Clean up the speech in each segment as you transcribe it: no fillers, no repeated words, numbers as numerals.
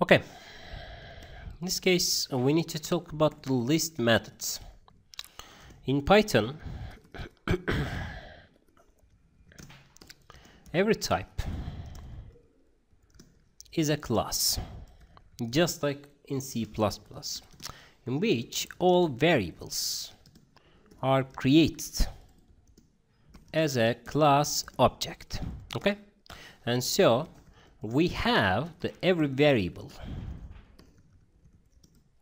Okay, in this case we need to talk about the list methods. In Python, every type is a class, just like in C++, in which all variables are created as a class object. Okay, and so we have every variable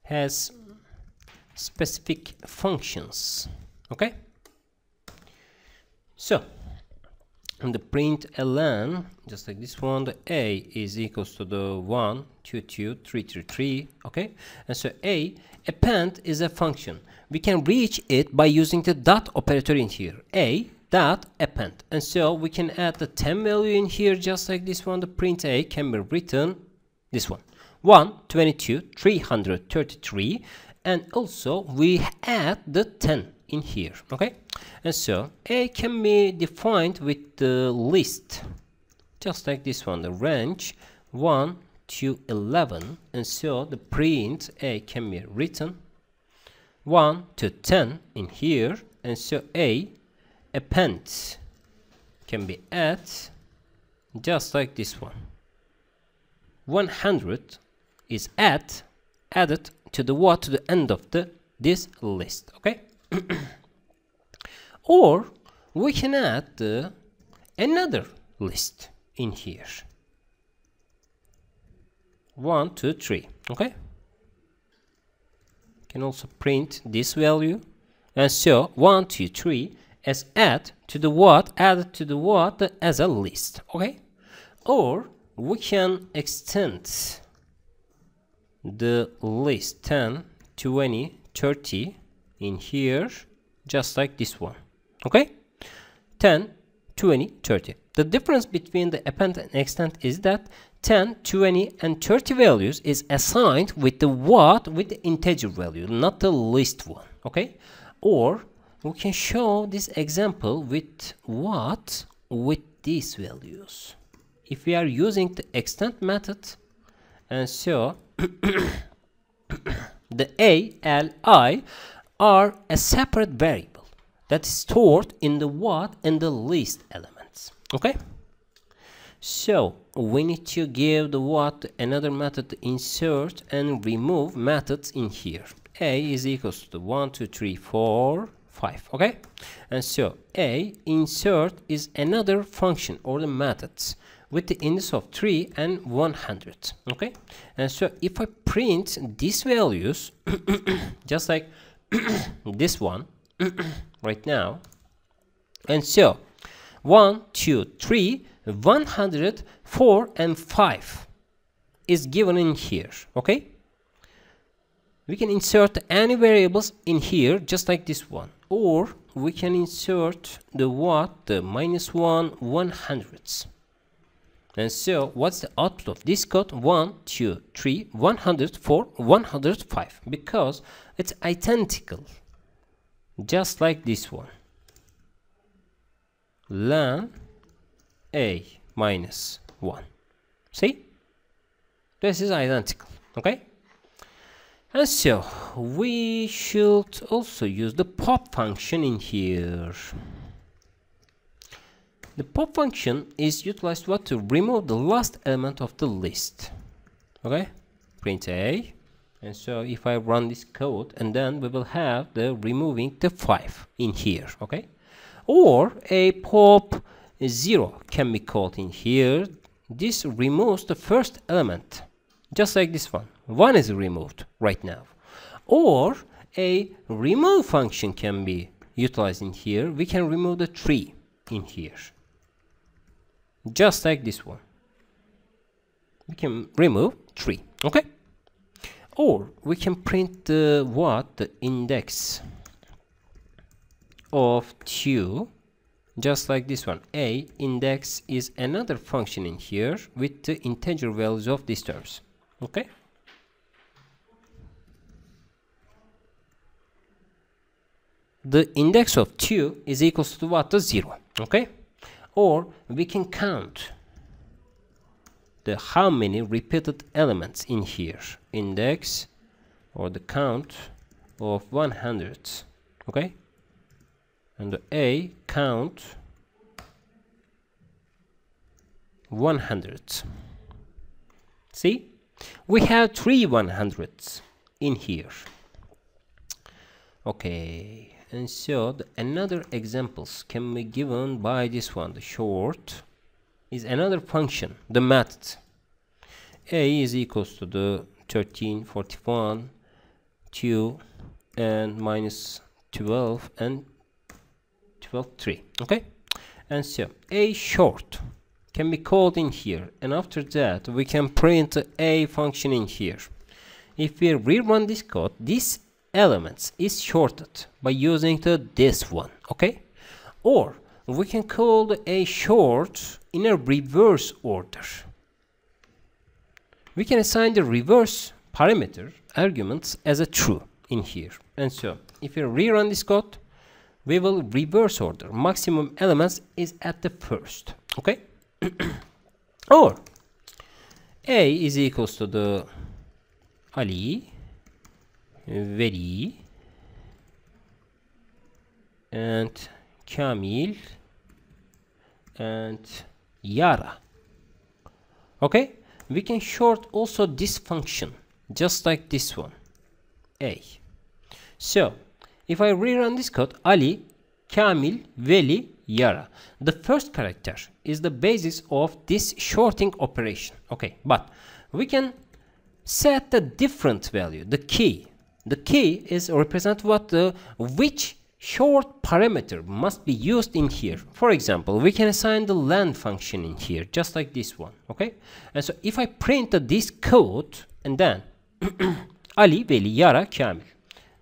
has specific functions. Okay, so in the print ln, just like this one, the a is equals to the 1 2 2 3 3 3. Okay, and so append is a function. We can reach it by using the dot operator in here, a dot append, and so we can add the 10 value in here, just like this one. The print a can be written this one, 122 333, and also we add the 10 in here. Okay, and so a can be defined with the list, just like this one, the range 1 to 11, and so the print a can be written 1 to 10 in here, and so a append can be added just like this one. 100 is added to the what, to the end of this list. Okay, or we can add another list in here, 1 2 3. Okay, can also print this value, and so 1 2 3 as added to the what as a list. Okay, or we can extend the list 10 20 30 in here, just like this one. Okay, 10 20 30. The difference between the append and extend is that 10 20 and 30 values is assigned with the what, with the integer value, not the list one. Okay, or we can show this example with what, with these values, if we are using the extend method, and so the a, l, I are a separate variable that is stored in the what, in the list elements. Okay, so we need to give the what another method to insert and remove methods in here. A is equals to 1 2 3 4 5. Okay, and so a insert is another function or the methods with the index of 3 and 100. Okay, and so if I print these values just like this one right now, and so 1 2 3 100 4 and 5 is given in here. Okay, we can insert any variables in here, just like this one, or we can insert the what, the -1 100s. And so what's the output of this code? 1 2 3 104 105, because it's identical, just like this one, ln a -1. See, this is identical. Okay, and so we should also use the pop function in here. The pop function is utilized what, to remove the last element of the list. Okay, print a, and so if I run this code, and then we will have the removing the 5 in here. Okay, or a pop 0 can be called in here. This removes the first element, just like this one. 1 is removed right now. Or a remove function can be utilized in here. We can remove the 3 in here, just like this one. We can remove 3. Okay, or we can print the what, the index of 2, just like this one. A index is another function in here with the integer values of these terms. Okay, the index of 2 is equals to what, the 0. Okay, or we can count the how many repeated elements in here, index or the count of 100. Okay, and the A count 100. See, we have 3 100s in here. Okay, and so another examples can be given by this one. The short is another function, the method. A is equals to the 1341, 2 and minus 12 and 12 3. Okay, and so A short can be called in here, and after that we can print a function in here. If we rerun this code, this elements is shorted by using this one. Okay, or we can call the a short in a reverse order. We can assign the reverse parameter arguments as a true in here, and so if we rerun this code, we will reverse order. Maximum elements is at the first. Okay, or A is equals to the Ali, Veli, and Kamil, and Yara. Okay, we can short also this function just like this one, A. So if I rerun this code, Ali, Kamil, Veli, Yara, the first character is the basis of this shorting operation. Okay, but we can set the different value, the key. The key is represent what which short parameter must be used in here. For example, we can assign the len function in here just like this one. Okay, and so if I print this code and then Ali, Veli, Yara, Kamil,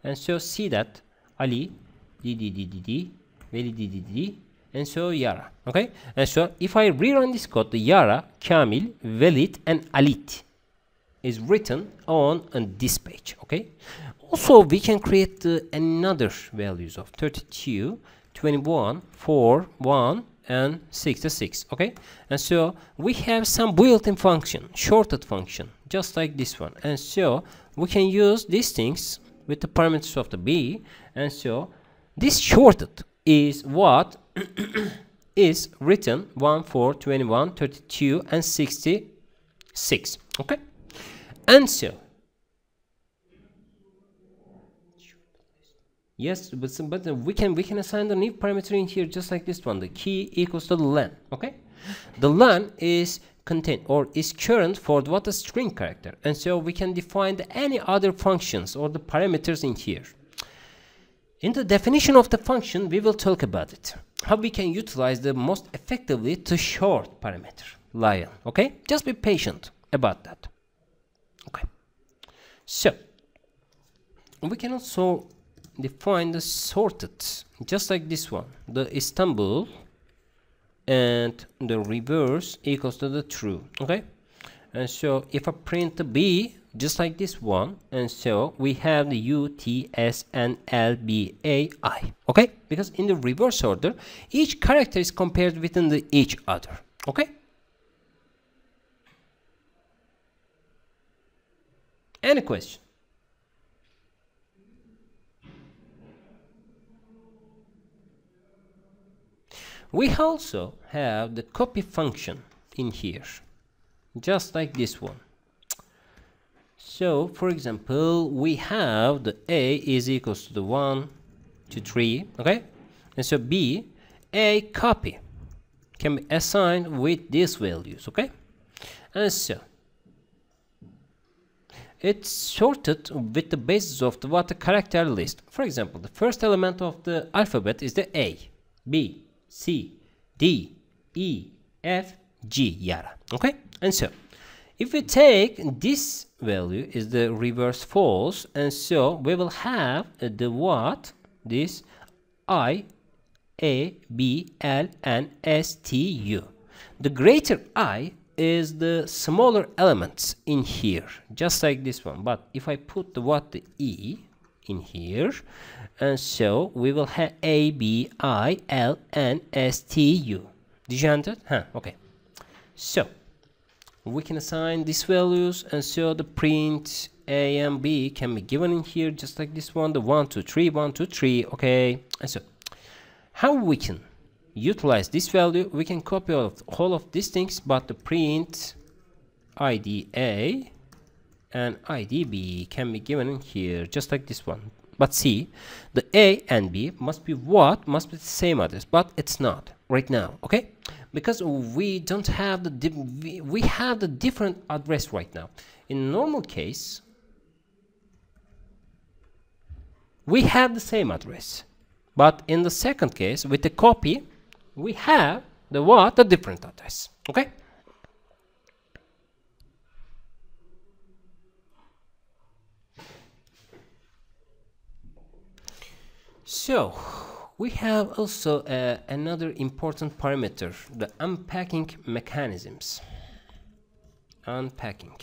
and so see that Ali d, Veli d, and so Yara. Okay, and so if I rerun this code, the Yara, Kamil, Velit, and Alit is written on this page. Okay, also we can create another values of 32, 21, 4, 1, and 66. Okay, and so we have some built-in function, shorted function, just like this one, and so we can use these things with the parameters of the B, and so this shorted is what is written 1, 4, 21, 32, and 66. Okay, and so yes, but we can assign the new parameter in here just like this one. The key equals to the len. Okay, the len is contained or is current for what a string character, and so we can define any other functions or the parameters in here. In the definition of the function, we will talk about it, how we can utilize the most effectively to short parameter lion. Okay, just be patient about that. Okay, so we can also define the sorted just like this one, the Istanbul and the reverse equals to the true. Okay, and so if I print the B just like this one, and so we have the U, T, S, N, L, B, A, I. Okay, because in the reverse order each character is compared within the each other. Okay, any question? We also have the copy function in here just like this one. So for example, we have the A is equals to the 1 to 3. Okay, and so B, A copy can be assigned with these values. Okay, and so it's sorted with the basis of the character list. For example, the first element of the alphabet is the A, B, C, D, E, F, G, Yara. Okay, and so if we take this value is the reverse false, and so we will have the what this I, A, B, L, N, S, T, U. The greater I is the smaller elements in here, just like this one. But if I put the E in here, and so we will have A, B, I, L, N, S, T, U. Did you understand? Okay. So we can assign these values, and so the print a and b can be given in here just like this one, the 1 2 3 1 2 3. Okay, and so how we can utilize this value, we can copy all of these things, but the print id a and id b can be given in here just like this one. But see, the a and b must be what? Must be the same address, but it's not right now. Okay, because we don't have the we have the different address right now. In normal case, we have the same address, but in the second case, with the copy, we have the what? The different address. Okay. So we have also another important parameter, the unpacking mechanisms. Unpacking.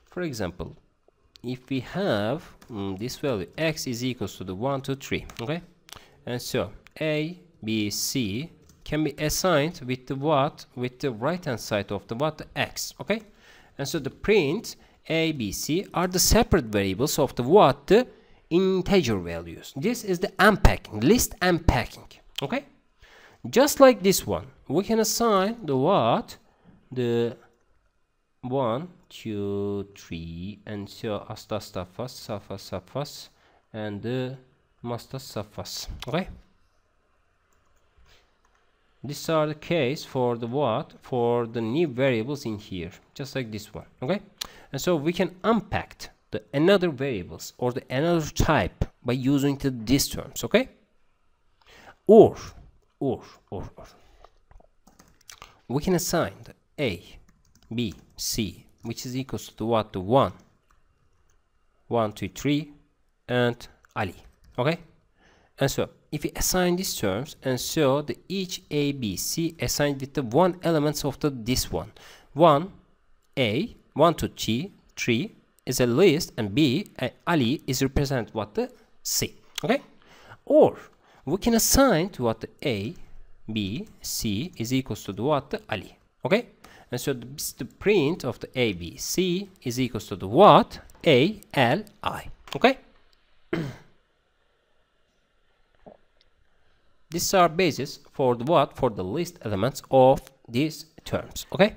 For example, if we have this value x is equals to the 1 2 3, okay, and so a b c can be assigned with the what? With the right hand side of the what? The x. Okay, and so the print a b c are the separate variables of the what? The integer values. This is the unpacking, list unpacking. Okay, just like this one, we can assign the what? The 1 2 3, and so asta safas safas safas and the master safas. Okay, these are the case for the what? For the new variables in here, just like this one. Okay, and so we can unpack the another variables or the another type by using these terms. Okay, or we can assign the a b c, which is equals to what? The 1 1 2 3 and Ali. Okay, and so if we assign these terms, and so the each a b c assigned with the one elements of the this one, 1 a 1 2 3 is a list, and b Ali is represent what? The c. Okay, or we can assign to what? The a b c is equals to the what? The Ali. Okay, and so the print of the a b c is equals to the what? A L I. Okay. These are bases for the what? For the list elements of these terms. Okay.